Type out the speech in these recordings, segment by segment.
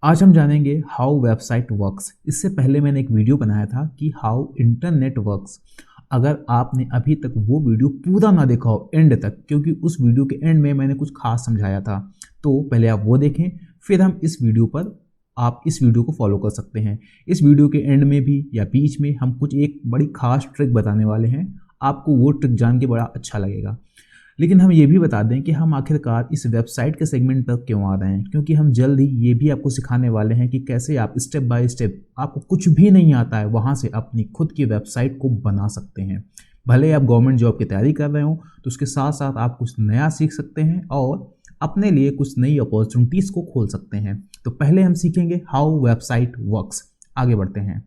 आज हम जानेंगे हाउ वेबसाइट वर्क्स। इससे पहले मैंने एक वीडियो बनाया था कि हाउ इंटरनेट वर्क्स। अगर आपने अभी तक वो वीडियो पूरा ना देखा हो एंड तक, क्योंकि उस वीडियो के एंड में मैंने कुछ खास समझाया था, तो पहले आप वो देखें, फिर हम इस वीडियो पर आप इस वीडियो को फॉलो कर सकते हैं। इस वीडियो के एंड में भी या बीच में हम कुछ एक बड़ी खास ट्रिक बताने वाले हैं। आपको वो ट्रिक जान के बड़ा अच्छा लगेगा। लेकिन हम ये भी बता दें कि हम आखिरकार इस वेबसाइट के सेगमेंट पर क्यों आ रहे हैं, क्योंकि हम जल्द ही ये भी आपको सिखाने वाले हैं कि कैसे आप स्टेप बाय स्टेप, आपको कुछ भी नहीं आता है वहाँ से अपनी खुद की वेबसाइट को बना सकते हैं। भले आप गवर्नमेंट जॉब की तैयारी कर रहे हो तो उसके साथ साथ आप कुछ नया सीख सकते हैं और अपने लिए कुछ नई अपॉर्चुनिटीज़ को खोल सकते हैं। तो पहले हम सीखेंगे हाउ वेबसाइट वर्क्स। आगे बढ़ते हैं।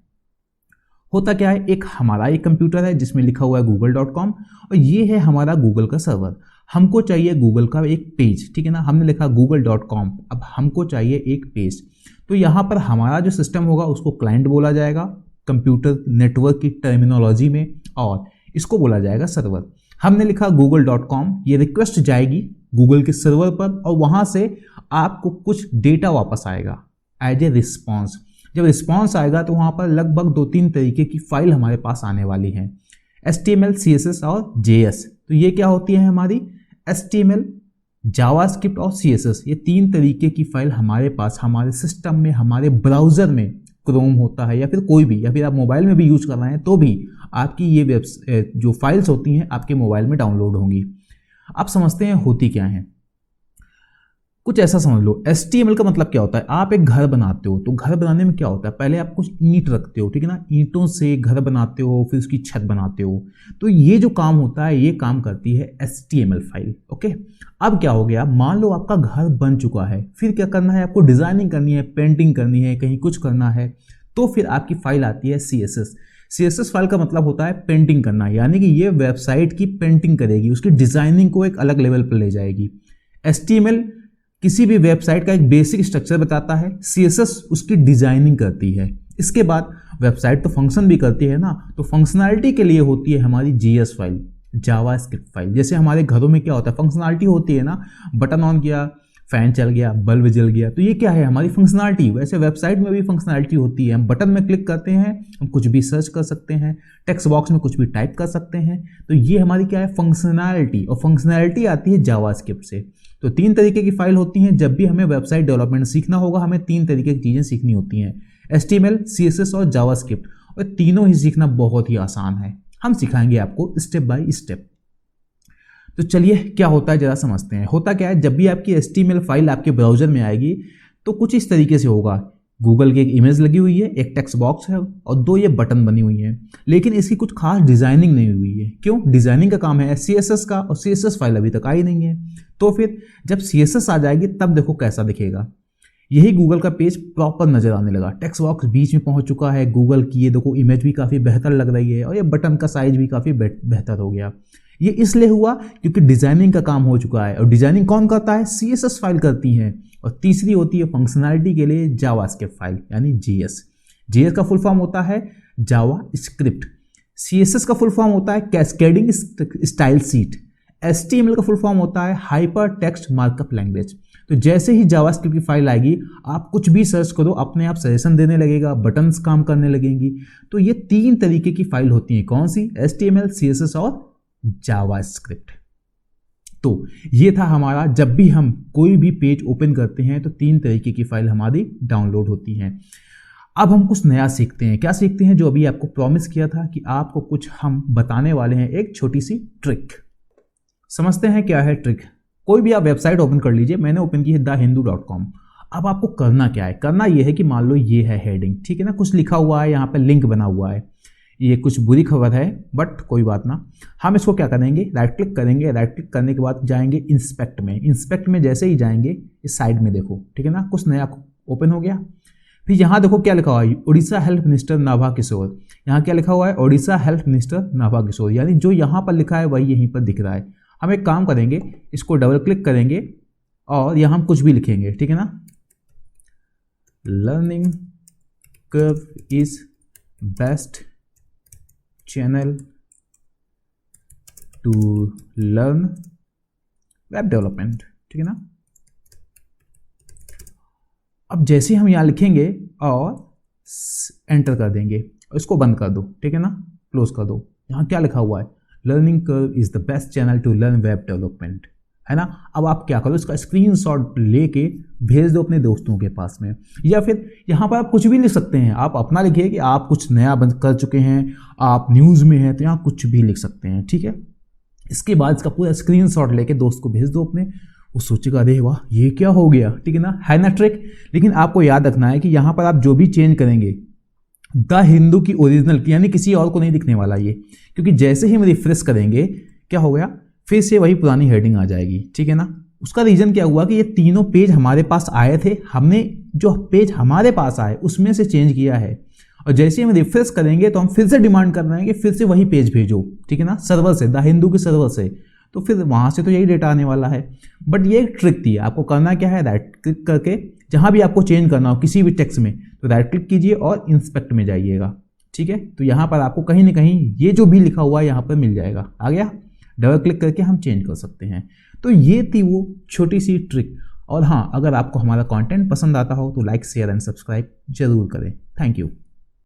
होता क्या है, हमारा एक कंप्यूटर है जिसमें लिखा हुआ है google.com और ये है हमारा गूगल का सर्वर। हमको चाहिए गूगल का एक पेज, ठीक है ना। हमने लिखा google.com, अब हमको चाहिए एक पेज। तो यहाँ पर हमारा जो सिस्टम होगा उसको क्लाइंट बोला जाएगा कंप्यूटर नेटवर्क की टर्मिनोलॉजी में, और इसको बोला जाएगा सर्वर। हमने लिखा google.com, ये रिक्वेस्ट जाएगी गूगल के सर्वर पर और वहाँ से आपको कुछ डेटा वापस आएगा एज ए रिस्पॉन्स। जब रिस्पॉन्स आएगा तो वहाँ पर लगभग 2-3 तरीके की फाइल हमारे पास आने वाली हैं, HTML, CSS और JS। तो ये क्या होती है हमारी HTML, जावास्क्रिप्ट और CSS, ये 3 तरीके की फाइल हमारे पास हमारे सिस्टम में, हमारे ब्राउज़र में, क्रोम होता है या फिर कोई भी, या फिर आप मोबाइल में भी यूज कर रहे हैं तो भी आपकी ये जो फाइल्स होती हैं आपके मोबाइल में डाउनलोड होंगी। आप समझते हैं होती क्या है, कुछ ऐसा समझ लो। HTML का मतलब क्या होता है, आप एक घर बनाते हो तो घर बनाने में क्या होता है, पहले आप कुछ ईंट रखते हो, ठीक है ना, ईंटों से घर बनाते हो, फिर उसकी छत बनाते हो। तो ये जो काम होता है ये काम करती है HTML फाइल। ओके, अब क्या हो गया, मान लो आपका घर बन चुका है, फिर क्या करना है, आपको डिजाइनिंग करनी है, पेंटिंग करनी है, कहीं कुछ करना है, तो फिर आपकी फाइल आती है CSS। CSS फाइल का मतलब होता है पेंटिंग करना, यानी कि ये वेबसाइट की पेंटिंग करेगी, उसकी डिजाइनिंग को एक अलग लेवल पर ले जाएगी। HTML किसी भी वेबसाइट का एक बेसिक स्ट्रक्चर बताता है, CSS उसकी डिजाइनिंग करती है। इसके बाद वेबसाइट तो फंक्शन भी करती है ना, तो फंक्शनैलिटी के लिए होती है हमारी JS फाइल, जावास्क्रिप्ट फाइल। जैसे हमारे घरों में क्या होता है, फंक्शनैलिटी होती है ना, बटन ऑन किया, फैन चल गया, बल्ब जल गया, तो ये क्या है हमारी फंक्शनैलिटी। वैसे वेबसाइट में भी फंक्शनैलिटी होती है, हम बटन में क्लिक करते हैं, हम कुछ भी सर्च कर सकते हैं, टेक्स्ट बॉक्स में कुछ भी टाइप कर सकते हैं। तो ये हमारी क्या है, फंक्शनैलिटी, और फंक्शनैलिटी आती है जावास्क्रिप्ट से। तो 3 तरीके की फाइल होती हैं। जब भी हमें वेबसाइट डेवलपमेंट सीखना होगा हमें 3 तरीके की चीज़ें सीखनी होती हैं, HTML, CSS और जावास्क्रिप्ट, और तीनों ही सीखना बहुत ही आसान है। हम सिखाएंगे आपको स्टेप बाय स्टेप। तो चलिए क्या होता है जरा समझते हैं। होता क्या है, जब भी आपकी HTML फाइल आपके ब्राउजर में आएगी तो कुछ इस तरीके से होगा, गूगल की एक इमेज लगी हुई है, एक टेक्स्ट बॉक्स है और 2 ये बटन बनी हुई हैं, लेकिन इसकी कुछ खास डिजाइनिंग नहीं हुई है। क्यों, डिजाइनिंग का काम है CSS का, और CSS फाइल अभी तक आई नहीं है। तो फिर जब CSS आ जाएगी तब देखो कैसा दिखेगा। यही गूगल का पेज प्रॉपर नजर आने लगा, टेक्स्ट बॉक्स बीच में पहुंच चुका है गूगल की, ये देखो इमेज भी काफ़ी बेहतर लग रही है और ये बटन का साइज भी काफ़ी बेहतर हो गया। ये इसलिए हुआ क्योंकि डिजाइनिंग का काम हो चुका है, और डिजाइनिंग कौन करता है, CSS फाइल करती है। और तीसरी होती है फंक्शनैलिटी के लिए जावास्क्रिप्ट फाइल यानी JS। JS का फुल फॉर्म होता है जावा स्क्रिप्ट, CSS का फुल फॉर्म होता है कैस्केडिंग स्टाइल शीट, HTML का फुल फॉर्म होता है हाइपर टेक्स्ट मार्कअप लैंग्वेज। तो जैसे ही जावास्क्रिप्ट की फाइल आएगी आप कुछ भी सर्च करो, अपने आप सजेशन देने लगेगा, बटन्स काम करने लगेंगी। तो ये 3 तरीके की फाइल होती हैं, कौन सी, HTML, CSS और जावास्क्रिप्ट। तो ये था हमारा, जब भी हम कोई भी पेज ओपन करते हैं तो 3 तरीके की फाइल हमारी डाउनलोड होती हैं। अब हम कुछ नया सीखते हैं। क्या सीखते हैं, जो अभी आपको प्रॉमिस किया था कि आपको कुछ हम बताने वाले हैं, एक छोटी सी ट्रिक। समझते हैं क्या है ट्रिक। कोई भी आप वेबसाइट ओपन कर लीजिए, मैंने ओपन की है thehindu.com। अब आपको करना क्या है, करना यह है कि मान लो ये है हेडिंग, ठीक है ना, कुछ लिखा हुआ है, यहाँ पे लिंक बना हुआ है, ये कुछ बुरी खबर है बट कोई बात ना। हम इसको क्या करेंगे, राइट क्लिक करेंगे, राइट क्लिक करने के बाद जाएंगे इंस्पेक्ट में। इंस्पेक्ट में जैसे ही जाएंगे इस साइड में देखो, ठीक है ना, कुछ नया ओपन हो गया। फिर यहाँ देखो क्या लिखा हुआ है, उड़ीसा हेल्थ मिनिस्टर नाभा किशोर। यहाँ क्या लिखा हुआ है, उड़ीसा हेल्थ मिनिस्टर नाभा किशोर, यानी जो यहाँ पर लिखा है वही यहीं पर दिख रहा है। हम एक काम करेंगे, इसको डबल क्लिक करेंगे और यहाँ हम कुछ भी लिखेंगे, ठीक है ना, learning curve is best channel to learn web development, ठीक है ना। अब जैसे ही हम यहाँ लिखेंगे और एंटर कर देंगे, इसको बंद कर दो, ठीक है ना, क्लोज कर दो। यहाँ क्या लिखा हुआ है, learning curve is the best channel to learn web development, है ना। अब आप क्या करो, इसका स्क्रीनशॉट लेके भेज दो अपने दोस्तों के पास में, या फिर यहाँ पर आप कुछ भी लिख सकते हैं। आप अपना लिखिए कि आप कुछ नया बंद कर चुके हैं, आप न्यूज़ में हैं, तो यहाँ कुछ भी लिख सकते हैं, ठीक है। इसके बाद इसका पूरा स्क्रीनशॉट लेके दोस्त को भेज दो अपने, वो सोचेगा अरे वाह ये क्या हो गया, ठीक है ना ट्रिक। लेकिन आपको याद रखना है कि यहाँ पर आप जो भी चेंज करेंगे द हिंदू की ओरिजिनल की, यानी किसी और को नहीं दिखने वाला ये, क्योंकि जैसे ही हम रिफ्रेश करेंगे क्या हो गया, फिर से वही पुरानी हेडिंग आ जाएगी, ठीक है ना। उसका रीज़न क्या हुआ कि ये तीनों पेज हमारे पास आए थे, हमने जो पेज हमारे पास आए उसमें से चेंज किया है, और जैसे हम रिफ्रेश करेंगे तो हम फिर से डिमांड कर रहे हैं कि फिर से वही पेज भेजो, ठीक है ना, सर्वर से, द हिंदू के सर्वर से, तो फिर वहाँ से तो यही डेटा आने वाला है। बट ये एक ट्रिक थी, आपको करना क्या है, राइट क्लिक करके जहाँ भी आपको चेंज करना हो किसी भी टेक्स्ट में, तो राइट क्लिक कीजिए और इंस्पेक्ट में जाइएगा, ठीक है। तो यहाँ पर आपको कहीं ना कहीं ये जो भी लिखा हुआ है यहाँ पर मिल जाएगा, आ गया, डबल क्लिक करके हम चेंज कर सकते हैं। तो ये थी वो छोटी सी ट्रिक। और हाँ, अगर आपको हमारा कंटेंट पसंद आता हो तो लाइक शेयर एंड सब्सक्राइब जरूर करें। Thank you.